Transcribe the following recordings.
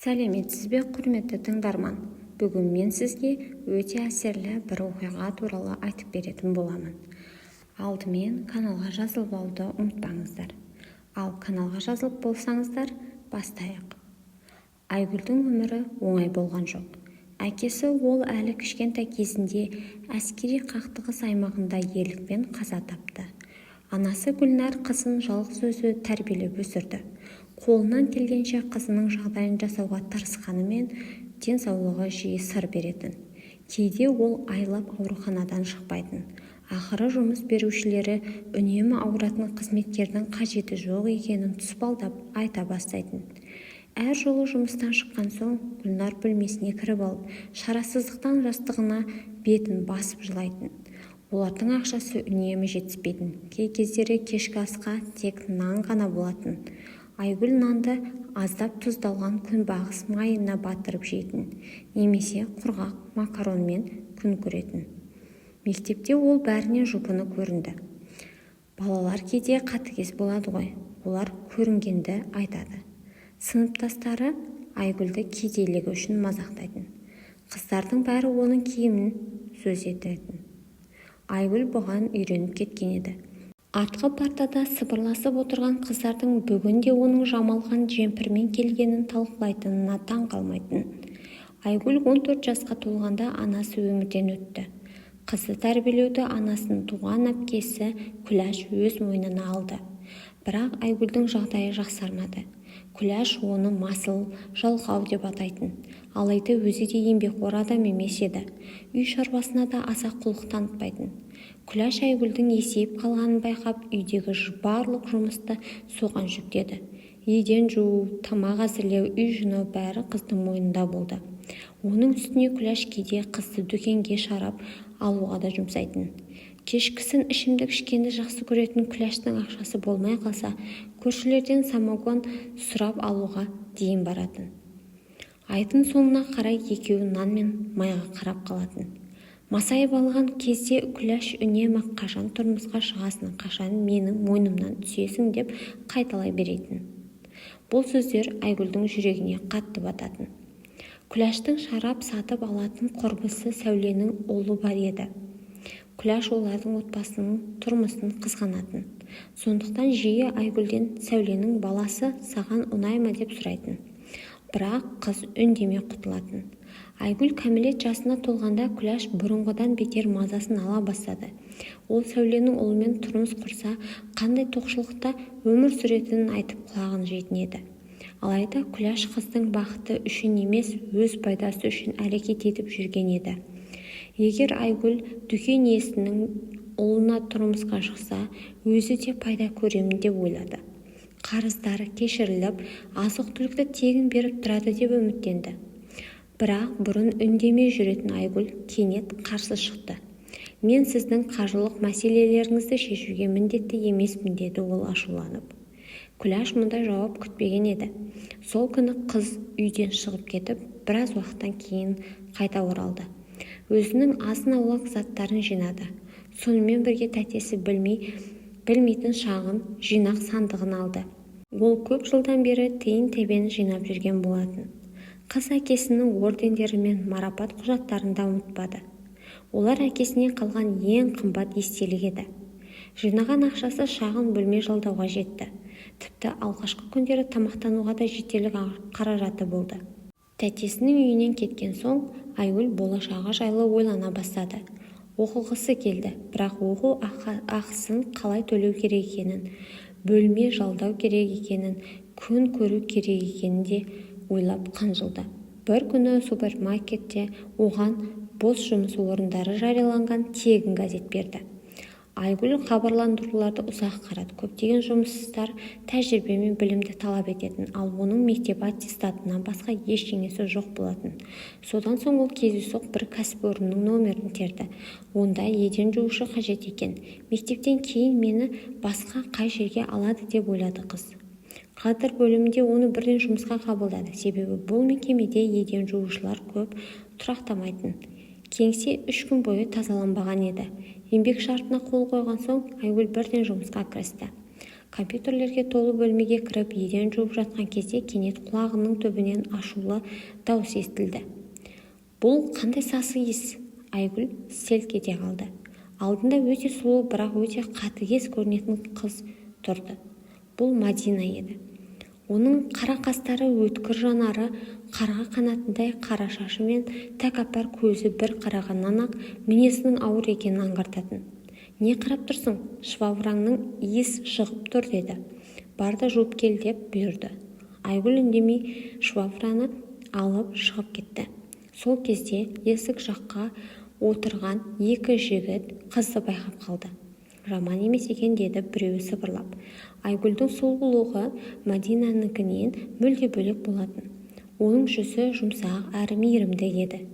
Сәлеметсіз бе, құрметті тыңдарман? Бүгін мен сізге өте әсерлі бір оқиға туралы айтып беретін боламын. Алдымен каналға жазылып алуды ұмытпаңыздар. Ал каналға жазылып болсаңыздар, бастайық. Айгүлдің өмірі оңай болған жоқ. Әкесі ол әлі кішкентай кезінде әскери қақтығыс аймағында ерлікпен қаза тапты. Анасы Гүлнар қызын жалғыз өзі тәрбиелеп өсірді. Қолынан келгенше қызының жағдайын жасауға тырысқанымен денсаулығы жиі сыр беретін. Кейде ол айлап ауруханадан шықпайтын. Ақыры жұмыс берушілері үнемі ауыратын қызметкердің қажеті жоқ екенін тұспалдап айта бастайтын. Әр жолы жұмыстан шыққан соң Гүлнар бөлмесіне кіріп алып, шарасыздықтан жастығына бетін басып жылайтын. Олардың ақшасы үнемі жетіспейтін. Кей кездері кешкі асқа тек нан ғана болатын. Айгүл нанды аздап тұздалған күнбағыс майына батырып жейтін, немесе құрғақ макаронмен күн көретін. Мектепте ол бәріне жұпыны көрінді. Балалар кейде қатыгез болады ғой, олар көрінгенді айтады. Сыныптастары Айгүлді кедейлігі үшін мазақтайтын. Қыздардың бәрі оның киімін сөз ететін. Айгүл бұған үйреніп кеткен еді. Артқы партада сыбырласып отырған қыздардың бүгінде оның жамалған жемпірмен келгенін талқылайтынына таң қалмайтын. Айгүл 14 жасқа толғанда анасы өмірден өтті. Қызды тәрбиелеуді анасының туған әпкесі Күләш өз мойнына алды. Бірақ Айгүлдің жағдайы жақсармады. Күләш оны масыл, жалқау деп атайтын. Алайда өзі де еңбекқор адам емес еді. Үй шаруасына да аса құлық танытпайтын. Күләш Айгүлдің есейіп қалғанын байқап, үйдегі барлық жұмысты соған жүктеді. Еден жуу, тамақ әзірлеу, үй жинау бәрі қыздың мойнында болды. Оның үстіне Күләш кейде қызды дүкенге шарап алуға да жұмсайтын. Кешкісін ішімдік ішкенді жақсы көретін Күләштің ақшасы болмай қалса, көршілерден самогон сұрап алуға дейін баратын. Айдың соңына қарай екеуі нан мен майға қарап қалатын. Масайып алған кезде Күләш үнемі қашан тұрмысқа шығасың, қашан менің мойнымнан түсесің деп қайталай беретін. Бұл сөздер Айгүлдің жүрегіне қатты бататын. Күләштің шарап сатып алатын құрбысы Сәуленің ұлы бар еді. Күләш олардың отбасының тұрмысын қызғанатын. Сондықтан жиі Айгүлден Сәуленің баласы саған ұнай ма деп сұрайтын. Бірақ қыз үндемей құтылатын. Айгүл кәмелет жасына толғанда Күләш бұрынғыдан бетер мазасын ала бастады. Ол Сәуленің ұлымен тұрмыс құрса, қандай тоқшылықта өмір сүретінін айтып құлағын жейтін еді. Алайда Күләш қыздың бақыты үшін емес, өз пайдасы үшін әрекет етіп жүрген еді. Егер Айгүл дүкен иесінің ұлына тұрмысқа шықса, өзі де пайда көремін деп ойлады. Қарыздары кешіріліп, азық-түлікті тегін беріп тұрады деп үміттенді. Бірақ бұрын үндемей жүретін Айгүл кенет қарсы шықты. Мен сіздің қаржылық мәселелеріңізді шешуге міндетті емеспін, деді ол ашуланып. Күләш мұндай жауап күтпеген еді. Сол күні қыз үйден шығып кетіп, біраз уақыттан кейін қайта оралды. Өзінің азын-аулақ заттарын жинады. Сонымен бірге тәтесі білмейтін шағын жинақ сандығын алды. Ол көп жылдан бері тиын-тебен жинап жүрген болатын. Қыз әкесінің ордендері мен марапат құжаттарын да ұмытпады. Олар әкесіне қалған ең қымбат естелік еді. Жинаған ақшасы шағын бөлме жалдауға жетті. Тіпті алғашқы күндері тамақтануға да жетерлік қаражаты болды. Тәтесінің үйінен кеткен соң Айгүл болашағы жайлы ойлана бастады. Оқығысы келді, бірақ оқу ақысын қалай төлеу керек екенін, бөлме жалдау керек екенін, күн көру керек екенін де ойлап қынжылды. Бір күні супермаркетте оған бос жұмыс орындары жарияланған тегін газет берді. Айгүл хабарландыруларды ұзақ қарады. Көптеген жұмыссыздар тәжірибе мен білімді талап ететін, ал оның мектеп аттестатынан басқа ештеңесі жоқ болатын. Содан соң ол кездейсоқ бір кәсіпорынның номерін терді. Онда еден жуушы қажет екен. Мектептен кейін мені басқа қай жерге алады деп ойлады қыз. Кадр бөлімінде оны бірден жұмысқа қабылдады. Себебі бұл мекемеде еден жуушылар көп тұрақтамайтын. Кеңсе 3 күн бойы тазаланбаған еді. Еңбек шартына қол қойған соң Айгүл бірден жұмысқа кірісті. Компьютерлерге толы бөлмеге кіріп еден жуып жатқан кезде кенет құлағының түбінен ашулы дауыс естілді. «Бұл қандай сасы иіс?» Айгүл селк ете қалды. Алдында өте сұлу, бірақ өте қатыгез көрінетін қыз тұрды. Бұл Мадина еді. Оның қара қастары, өткір жанары, қарға қанатындай қара шашы мен тәкаппар көзі бір қарағаннан-ақ мінезінің ауыр екенін аңғартатын. «Не қарап тұрсың? Швабраңның иіс шығып тұр» деді. «Бар да жуып кел» деп бұйырды. Айгүл үндемей швабраны алып шығып кетті. Сол кезде есік жаққа отырған екі жігіт қызды байқап қалды. «Жаман емес екен» деді біреуі сыбырлап. Айгүлдің сұлулығы Мадинанікінен мүлде бөлек болатын. Оның жүзі жұмсақ әрі мейірімді еді.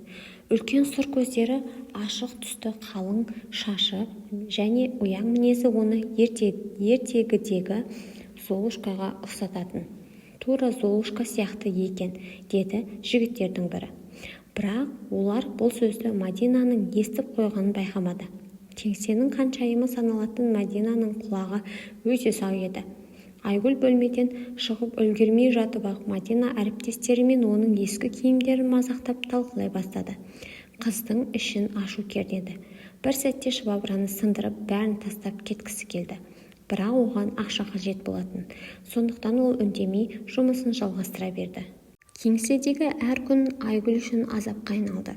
Үлкен сұр көздері, ашық түсті қалың шашы және ұяң мінезі оны ертегідегі Золушкаға ұқсататын. «Тура Золушка сияқты екен» деді жігіттердің бірі. Бірақ олар бұл сөзді Мадинаның естіп қойғанын байқамады. Кеңсенің ханшайымы саналатын Мадинаның құлағы өте сау еді. Айгүл бөлмеден шығып үлгермей жатып-ақ Мадина әріптестері мен оның ескі киімдерін мазақтап талқылай бастады. Қыздың ішін ашу кернеді. Бір сәтте швабраны сындырып бәрін тастап кеткісі келді. Бірақ оған ақша қажет болатын. Сондықтан ол үндемей жұмысын жалғастыра берді. Кеңседегі әр күн Айгүл үшін азапқа айналды.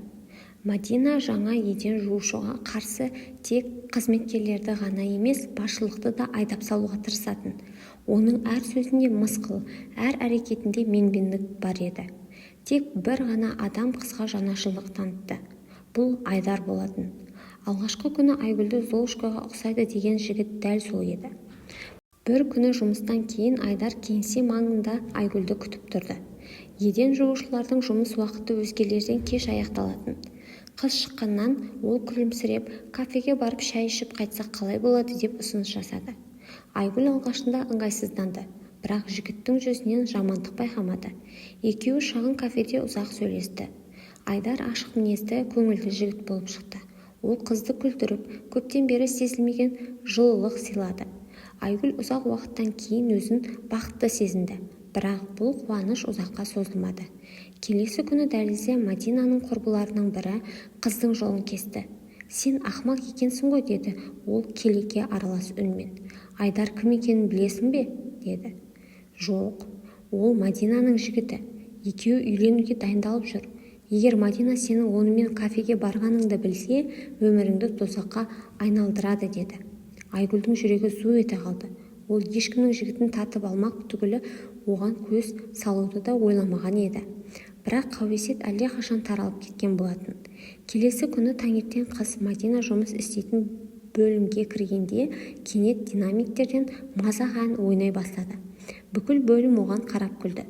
Мадина жаңа еден жуушыға қарсы тек қызметкерлерді ғана емес, басшылықты да айдап салуға тырысатын. Оның әр сөзінде мысқыл, әр әрекетінде менмендік бар еді. Тек бір ғана адам қызға жанашырлық танытты. Бұл Айдар болатын. Алғашқы күні Айгүлді Золушкаға ұқсайды деген жігіт дәл сол еді. Бір күні жұмыстан кейін Айдар кеңсе маңында Айгүлді күтіп тұрды. Еден жуушылардың жұмыс уақыты өзгелерден кеш аяқталатын. Қыз шыққаннан ол күлімсіреп, кафеге барып шай ішіп қайтсақ қалай болады деп ұсыныс жасады. Айгүл алғашында ыңғайсызданды, бірақ жігіттің жүзінен жамандық байқамады. Екеуі шағын кафеде ұзақ сөйлесті. Айдар ашық мінезді, көңілді жігіт болып шықты. Ол қызды күлдіріп, көптен бері сезілмеген жылылық сыйлады. Айгүл ұзақ уақыттан кейін өзін бақытты сезінді. Бірақ бұл қуаныш ұзаққа созылмады. Келесі күні дәлізде Мадинаның құрбыларының бірі қыздың жолын кесті. «Сен ақымақ екенсің ғой» деді ол келеке аралас үнмен. «Айдар кім екенін білесің бе?» деді. «Жоқ, ол Мадинаның жігіті. Екеуі үйленуге дайындалып жүр. Егер Мадина сенің онымен кафеге барғаныңды білсе, өміріңді тозаққа айналдырады» деді. Айгүлдің жүрегі зу ете қалды. Ол ешкімнің жігітін тартып алмақ түгілі оған көз салуды да ойламаған еді. Бірақ қауесет әлдеқашан таралып кеткен болатын. Келесі күні таңертең қыз Мадина жұмыс істейтін бөлімге кіргенде кенет динамиктерден мазақ ән ойнай бастады. Бүкіл бөлім оған қарап күлді.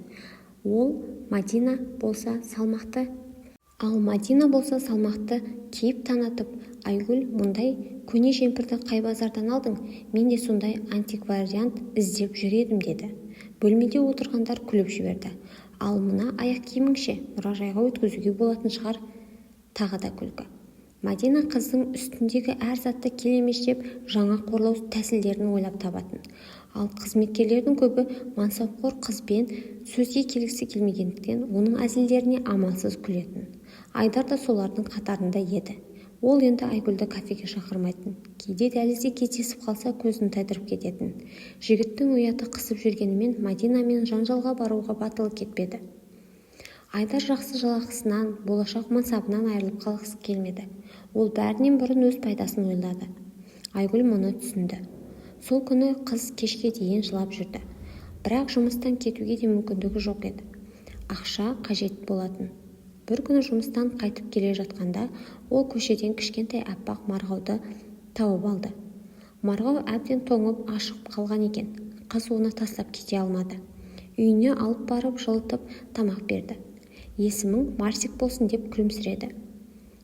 Мадина болса салмақты кейіп танытып, «Айгүл, мұндай көне жемпірді қай базардан алдың? Мен де сондай антиквариант іздеп жүр едім» деді. Бөлмеде отырғандар күліп жіберді. «Ал мына аяқ киімің ше, мұражайға өткізуге болатын шығар». Тағы да күлкі. Мадина қыздың үстіндегі әр затты келемештеп, жаңа қорлау тәсілдерін ойлап табатын. Ал қызметкерлердің көбі мансапқор қызбен сөзге келгісі келмегендіктен оның әзілдеріне амалсыз күлетін. Айдар да солардың қатарында еді. Ол енді Айгүлді кафеге шақырмайтын. Кейде дәлізде кездесіп қалса көзін тайдырып кететін. Жігіттің ұяты қысып жүргенімен Мадинамен жанжалға баруға батылы кетпеді. Айдар жақсы жалақысынан, болашақ мансабынан айырылып қалғысы келмеді. Ол бәрінен бұрын өз пайдасын ойлады. Айгүл мұны түсінді. Сол күні қыз кешке дейін жылап жүрді. Бірақ жұмыстан кетуге де мүмкіндігі жоқ еді. Ақша қажет болатын. Бір күні жұмыстан қайтып келе жатқанда ол көшеден кішкентай аппақ марғауды тауып алды. Марғау әбден тоңып ашығып қалған екен. Қыз оны тастап кете алмады. Үйіне алып барып жылытып тамақ берді. «Есімің Марсик болсын» деп күлімсіреді.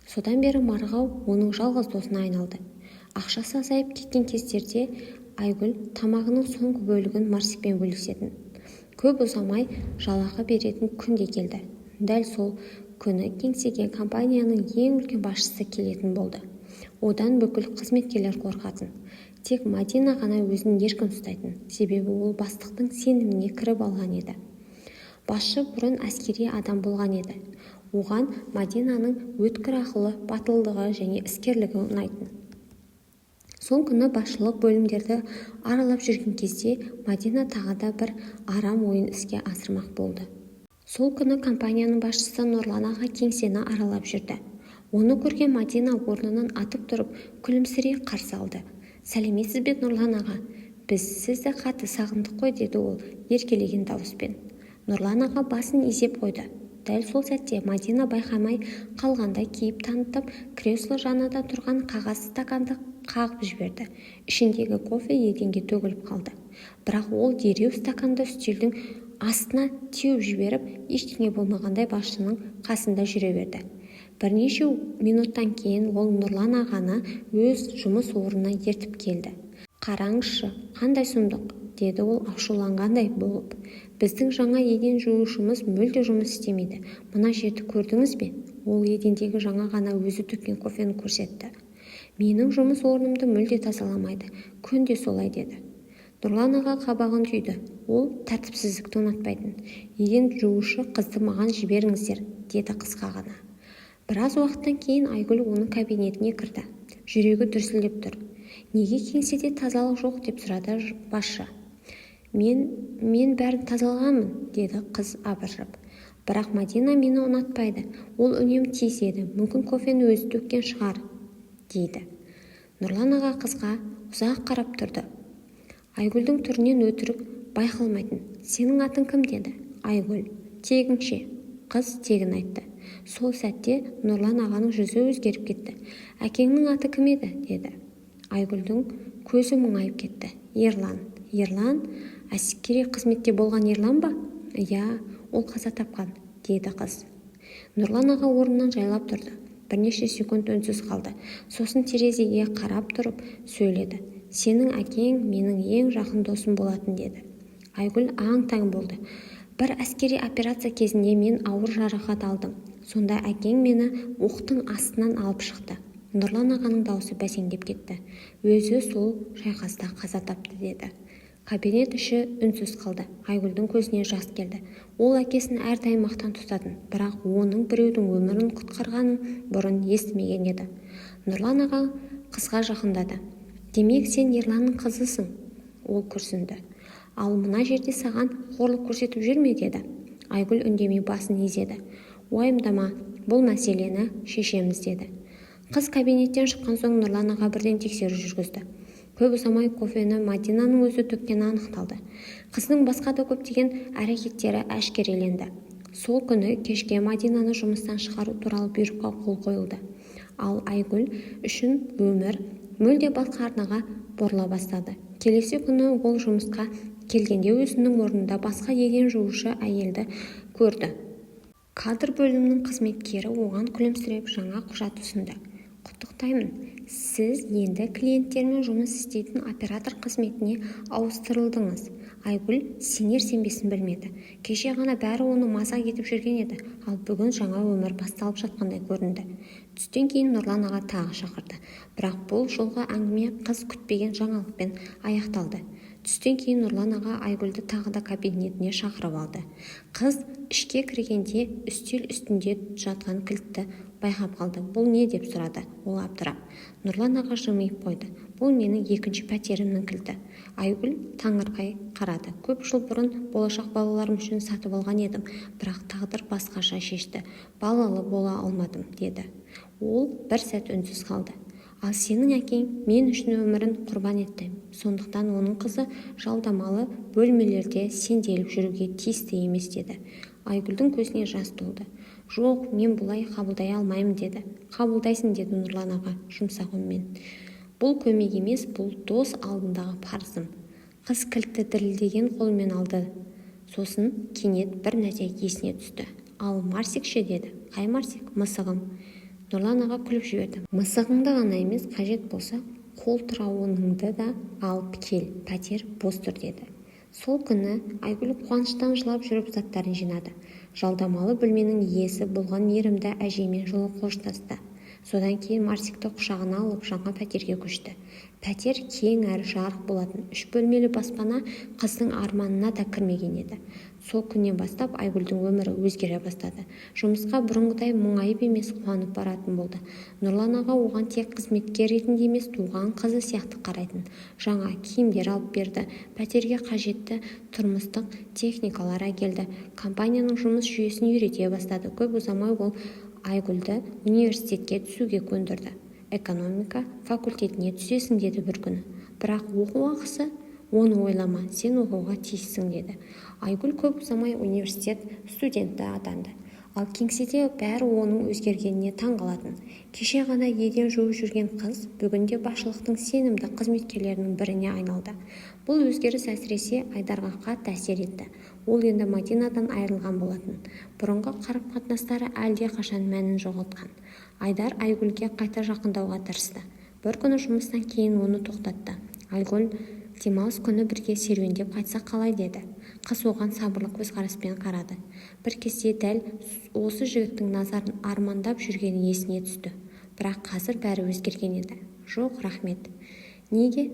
Содан бері марғау оның жалғыз досына айналды. Ақшасы азайып кеткен кездерде Айгүл тамағының соңғы бөлігін Марсикпен бөлісетін. Көп ұзамай жалақы беретін күн де келді. Дәл сол күні кеңсеге компанияның ең үлкен басшысы келетін болды. Одан бүкіл қызметкерлер қорқатын. Тек Мадина ғана өзін еркін ұстайтын, себебі ол бастықтың сеніміне кіріп алған еді. Басшы бұрын әскери адам болған еді. Оған Мадинаның өткір ақылы, батылдығы және іскерлігі ұнайтын. Сол күні басшылық бөлімдерді аралап жүрген кезде Мадина тағы да бір арам ойын іске асырмақ болды. Сол күні компанияның басшысы Нұрлан аға кеңсені аралап жүрді. Оны көрген Мадина орнынан атып тұрып, күлімсірей қарсы алды. «Сәлеметсіз бе, Нұрлан аға? Біз сізді қатты сағындық қой», деді ол еркелеген дауыспен. Нұрлан аға басын изеп қойды. Дәл сол сәтте Мадина байқамай қалғандай кейіп танытып, кресло жанында тұрған қағаз стаканды қағып жіберді. Ішіндегі кофе еденге төгіліп қалды. Бірақ ол дереу стаканды үстелдің астына теуіп жіберіп, ештеңе болмағандай басшының қасында жүре берді. Бірнеше минуттан кейін ол Нұрлан ағаны өз жұмыс орнына ертіп келді. «Қараңызшы, қандай сұмдық», деді ол ашуланғандай болып. «Біздің жаңа еден жуушымыз мүлде жұмыс істемейді. Мына жерді көрдіңіз бе?» Ол едендегі жаңа ғана өзі төккен кофені көрсетті. «Менің жұмыс орнымды мүлде тазаламайды. Күнде солай», деді. Нұрлан аға қабағын түйді. Ол тәртіпсіздікті ұнатпайтын. «Еден жуушы қызды маған жіберіңіздер», деді қысқа ғана. Біраз уақыттан кейін Айгүл оның кабинетіне кірді. Жүрегі дүрсілдеп тұр. «Неге кеңседе тазалық жоқ?» деп сұрады басшы. Мен бәрін тазалағанмын», деді қыз абыржып. «Бірақ Мадина мені ұнатпайды. Ол үнемі тиіседі. Мүмкін кофені өзі төккен шығар», дейді. Нұрлан аға қызға ұзақ қарап тұрды. Айгүлдің түрінен өтірік байқалмайтын. «Сенің атың кім?» деді. «Айгүл». «Тегіңше?» Қыз тегін айтты. Сол сәтте Нұрлан ағаның жүзі өзгеріп кетті. «Әкеңнің аты кім еді?» деді. Айгүлдің көзі мұңайып кетті. «Ерлан». «Ерлан? Әскери қызметте болған Ерлан ба?» «Иә, ол қаза тапқан», деді қыз. Нұрлан аға орнынан жайлап тұрды. Бірнеше секунд үнсіз қалды. Сосын терезеге қарап тұрып сөйледі. «Сенің әкең менің ең жақын досым болатын», деді. Айгүл аң-таң болды. «Бір әскери операция кезінде мен ауыр жарақат алдым. Сонда әкең мені оқтың астынан алып шықты». Нұрлан ағаның даусы бәсеңдеп кетті. «Өзі сол шайқаста қаза тапты», деді. Кабинет іші үнсіз қалды. Айгүлдің көзіне жас келді. Ол әкесін әрдайым мақтан тұтатын, бірақ оның біреудің өмірін құтқарғанын бұрын естімеген еді. Нұрлан аға қызға жақындады. «Демек сен Ерланның қызысың?» Ол күрсінді. «Ал мына жерде саған қорлық көрсетіп жүр ме?» деді. Айгүл үндемей басын изеді. «Уайымдама, бұл мәселені шешеміз», деді. Қыз кабинеттен шыққан соң Нұрлан аға бірден тексеру жүргізді. Көп ұзамай кофені Мадинаның өзі төккені анықталды. Қыздың басқа да көптеген әрекеттері әшкереленді. Сол күні кешке Мадинаны жұмыстан шығару туралы бұйрыққа қол қойылды. Ал Айгүл үшін өмір мүлде басқа арнаға бұрыла бастады. Келесі күні ол жұмысқа келгенде өзінің орнында басқа еден жуушы әйелді көрді. Кадр бөлімінің қызметкері оған күлімсіреп жаңа құжат ұсынды. «Құттықтаймын, сіз енді клиенттермен жұмыс істейтін оператор қызметіне ауыстырылдыңыз». Айгүл сенер-сенбесін білмеді. Кеше ғана бәрі оны мазақ етіп жүрген еді, ал бүгін жаңа өмір басталып жатқандай көрінді. Түстен кейін Нұрлан аға тағы шақырды. Бірақ бұл жолғы әңгіме қыз күтпеген жаңалықпен аяқталды. Түстен кейін Нұрлан аға Айгүлді тағы да кабинетіне шақырып алды. Қыз ішке кіргенде үстел үстінде жатқан кілтті байқап қалды. «Бұл не?» деп сұрады. Ол абдырап. Нұрлан аға жымиып қойды. «Бұл менің екінші пәтерімнің кілті». Айгүл таңырқай қарады. «Көп жыл бұрын болашақ балаларым үшін сатып алған едім, бірақ тағдыр басқаша шешті. Балалы бола алмадым», деді. Ол бір сәт үнсіз қалды. «Ал сенің әкең мен үшін өмірін құрбан етті. Сондықтан оның қызы жалдамалы бөлмелерде сенделіп жүруге тиісті емес», деді. Айгүлдің көзіне жас толды. «Жоқ, мен бұлай қабылдай алмаймын», деді. «Қабылдайсың», деді Нұрлан аға жұмсақ үнмен. «Бұл көмек емес, бұл дос алдындағы парызым». Қыз кілтті дірілдеген қолмен алды. Сосын кенет бір нәрсе есіне түсті. «Ал Марсик ше?» деді. «Қай Марсик?» «Мысығым». Нұрлан аға күліп жіберді. «Мысығыңды ғана емес, қажет болса қол тұрауыныңды да алып кел, пәтер бос тұр», деді. Сол күні Айгүл қуаныштан жылап жүріп заттарын жинады. Жалдамалы бөлменің иесі болған мейірімді әжеймен жылы қоштасты. Содан кейін Марсикті құшағына алып жаңа пәтерге көшті. Пәтер кең әрі жарық болатын. 3 бөлмелі баспана қыздың арманына да кірмеген еді. Сол күннен бастап Айгүлдің өмірі өзгере бастады. Жұмысқа бұрынғыдай мұңайып емес, қуанып баратын болды. Нұрлан аға оған тек қызметкер ретінде емес, туған қызы сияқты қарайтын. Жаңа киімдер алып берді, пәтерге қажетті тұрмыстық техникалар әкелді. Компанияның жұмыс жүйесін үйрете бастады. Көп ұзамай ол Айгүлді университетке түсуге көндірді. Экономика факультетіне түсесің деді бір күні. Бірақ оқу ақысы? Оны ойлама, сен оқуға тиіссің деді. Айгүл көп ұзамай университет студенті атанды. Ал кеңседе бәрі оның өзгергеніне таңғалатын. Кеше ғана еден жуып жүрген қыз бүгінде басшылықтың сенімді қызметкерлерінің біріне айналды. Бұл өзгеріс әсіресе Айдарға қатты әсер етті. Ол енді Мадинадан айырылған болатын. Бұрынғы қарым-қатынастары әлде қашан мәнін жоғалтқан. Айдар Айгүлге қайта жақындауға тырысты. Бір күні жұмыстан кейін оны тоқтатты. Айгүл демалыс күні бірге серуендеп қайтсақ қалай деді. Қыз оған сабырлы көзқараспен қарады. Бір кезде дәл осы жігіттің назарын армандап жүргені есіне түсті. Бірақ қазір бәрі өзгерген еді. Жоқ, рахмет. Неге?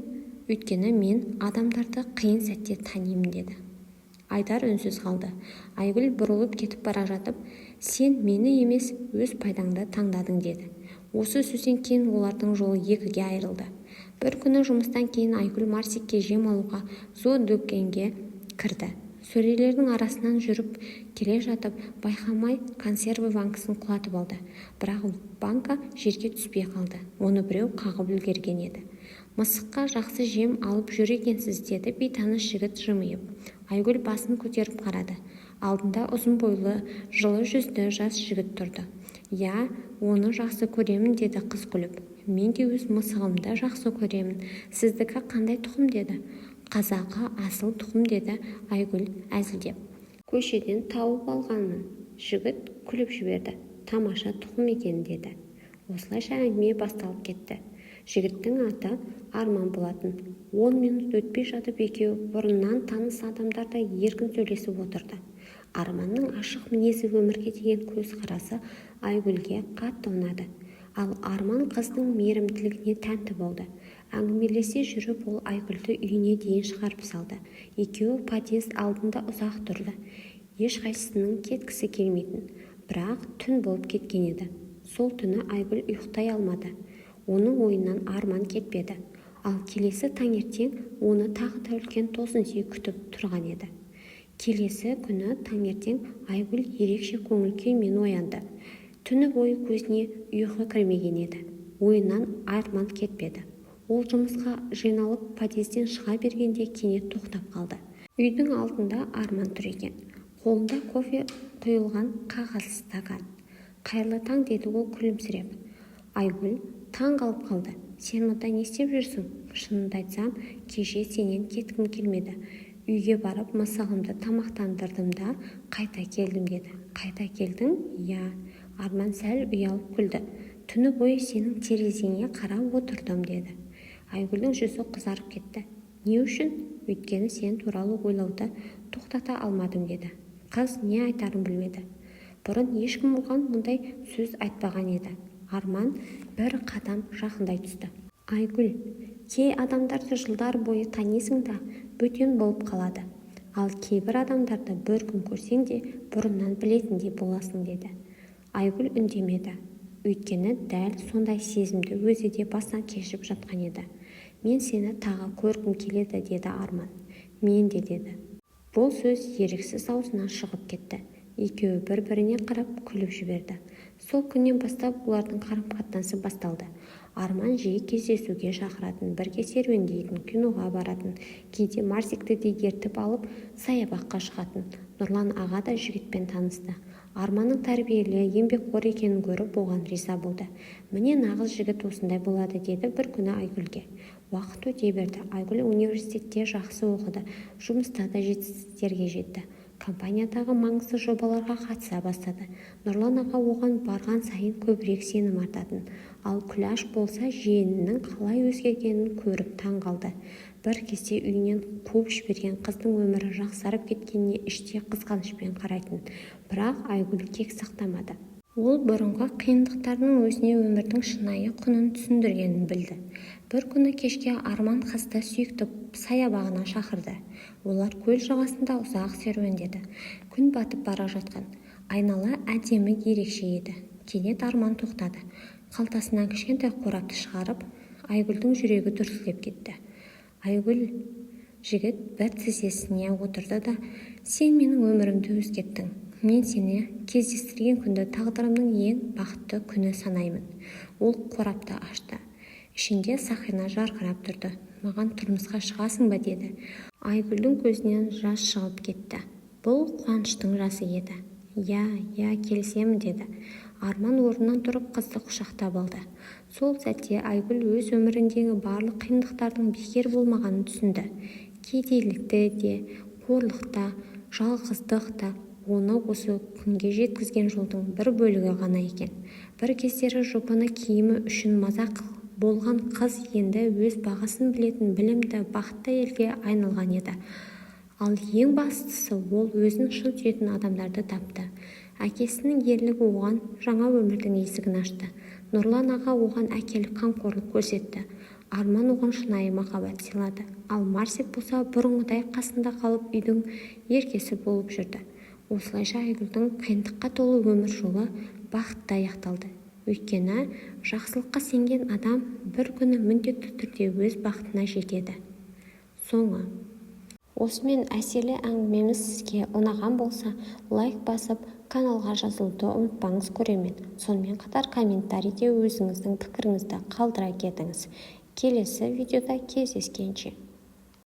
Өйткені мен адамдарды қиын сәтте танимын деді. Айдар үнсіз қалды. Айгүл бұрылып кетіп бара жатып, сен мені емес, өз пайдаңды таңдадың деді. Осы сөзден кейін олардың жолы екіге айырылды. Бір күні жұмыстан кейін Айгүл Марсикке жем алуға зоодүкенге кірді. Сөрелердің арасынан жүріп келе жатып, байқамай консерві банкасын құлатып алды. Бірақ банка жерге түспей қалды. Оны біреу қағып үлгерген еді. Мысыққа жақсы жем алып жүр екенсіз деді бейтаныс жігіт жымиып. Айгүл басын көтеріп қарады. Алдында ұзын бойлы, жылы жүзді жас жігіт тұрды. Я, оны жақсы көремін деді қыз күліп. Мен де өз мысығымды жақсы көремін. Сіздікі қандай тұқым деді. Қазақы асыл тұқым деді Айгүл әзілдеп. Көшеден тауып алғанмын. Жігіт күліп жіберді. Тамаша тұқым екен деді. Осылайша әңгіме басталып кетті. Жігіттің аты Арман болатын. 10 минут өтпей жатып екеуі бұрыннан таныс адамдардай еркін сөйлесіп отырды. Арманның ашық мінезі, өмірге деген көзқарасы Айгүлге қатты ұнады. Ал Арман қыздың мейірімділігіне тәнті болды. Әңгімелесе жүріп ол Айгүлді үйіне дейін шығарып салды. Екеуі подъезд алдында ұзақ тұрды. Ешқайсысының кеткісі келмейтін. Бірақ түн болып кеткен еді. Сол түні Айгүл ұйықтай алмады. Оның ойынан Арман кетпеді. Ал келесі таңертең оны тағы да үлкен тосынсый күтіп тұрған еді. Келесі күні таңертең Айгүл ерекше көңіл күймен оянды. Түні бойы көзіне ұйқы кірмеген еді. Ойынан Арман кетпеді. Ол жұмысқа жиналып подъезден шыға бергенде кенет тоқтап қалды. Үйдің алдында Арман тұр екен. Қолында кофе құйылған қағаз стакан. Қайырлы таң деді ол күлімсіреп. Айгүл таң қалып қалды. Сен мұнда не істеп жүрсің? Шынымды айтсам, кеше сенен кеткім келмеді. Үйге барып мысығымды тамақтандырдым да қайта келдім деді. Қайта келдің? Я. Арман сәл ұялып күлді. Түні бойы сенің терезеңе қарап отырдым деді. Айгүлдің жүзі қызарып кетті. Не үшін? Өйткені сен туралы ойлауды тоқтата алмадым деді. Қыз не айтарын білмеді. Бұрын ешкім оған мұндай сөз айтпаған еді. Арман бір қадам жақындай түсті. Айгүл, кей адамдарды жылдар бойы танисың да бөтен болып қалады. Ал кейбір адамдарды бір күн көрсең де бұрыннан білетіндей боласың деді. Айгүл үндемеді. Өйткені дәл сондай сезімді өзі де басынан кешіп жатқан еді. Мен сені тағы көргім келеді деді Арман. Мен де деді. Бұл сөз еріксіз аузынан шығып кетті. Екеуі бір-біріне қарап күліп жіберді. Сол күннен бастап олардың қарым-қатынасы басталды. Арман жиі кездесуге шақыратын, бірге серуендейтін, киноға баратын, кейде Марсикті де ертіп алып саябаққа шығатын. Нұрлан аға да жігітпен танысты. Арманның тәрбиелі, еңбекқор екенін көріп оған риза болды. Міне нағыз жігіт осындай болады деді бір күні Айгүлге. Уақыт өте берді. Айгүл университетте жақсы оқыды, жұмыста да жетістіктерге жетті. Компаниядағы маңызды жобаларға қатыса бастады. Нұрлан аға оған барған сайын көбірек сенім артатын. Ал Күләш болса жиенінің қалай өзгергенін көріп таң қалды. Бір кезде үйінен қуып жіберген қыздың өмірі жақсарып кеткеніне іште қызғанышпен қарайтын. Бірақ Айгүл кек сақтамады. Ол бұрынғы қиындықтардың өзіне өмірдің шынайы құнын түсіндіргенін білді. Бір күні кешке Арман қызды сүйікті саябағына шақырды. Олар көл жағасында ұзақ серуендеді. Күн батып бара жатқан. Айнала әдемі ерекше еді. Кенет Арман тоқтады. Қалтасынан кішкентай қорапты шығарып, Айгүлдің жүрегі дүрсілдеп кетті. Айгүл, жігіт бір тізесіне отырды да: «Сен менің өмірімді өзгерттің. Мен сені кездестірген күнді тағдырымның ең бақытты күні санаймын». Ол қорапты ашты. Ішінде сақина жарқырап тұрды. «Маған тұрмысқа шығасың ба?» деді. Айгүлдің көзінен жас шығып кетті. Бұл қуаныштың жасы еді. «Я, келісемін» деді. Арман орнынан тұрып қызды құшақтап алды. Сол сәтте Айгүл өз өміріндегі барлық қиындықтардың бекер болмағанын түсінді. Кедейлікті де, қорлықта, жалғыздықта оны осы күнге жеткізген жолдың бір бөлігі ғана екен. Бір кездері жұпыны киімі үшін мазақ болған қыз енді өз бағасын білетін білімді, бақытты әйелге айналған еді. Ал ең бастысы, ол өзін шын сүйетін адамдарды тапты. Әкесінің ерлігі оған жаңа өмірдің есігін ашты. Нұрлан аға оған әкелік қамқорлық көрсетті. Арман оған шынайы махаббат сыйлады. Ал Марсик болса бұрынғыдай қасында қалып үйдің еркесі болып жүрді. Осылайша Айгүлдің қиындыққа толы өмір жолы бақытты аяқталды. Өйткені жақсылыққа сенген адам бір күні міндетті түрде өз бақытына жетеді. Соңы. Осымен әсерлі әңгімеміз сізге ұнаған болса, лайк басып, каналға жазылуды ұмытпаңыз көрермен. Сонымен қатар комментарийде өзіңіздің пікіріңізді қалдыра кетіңіз. Келесі видеода кездескенше.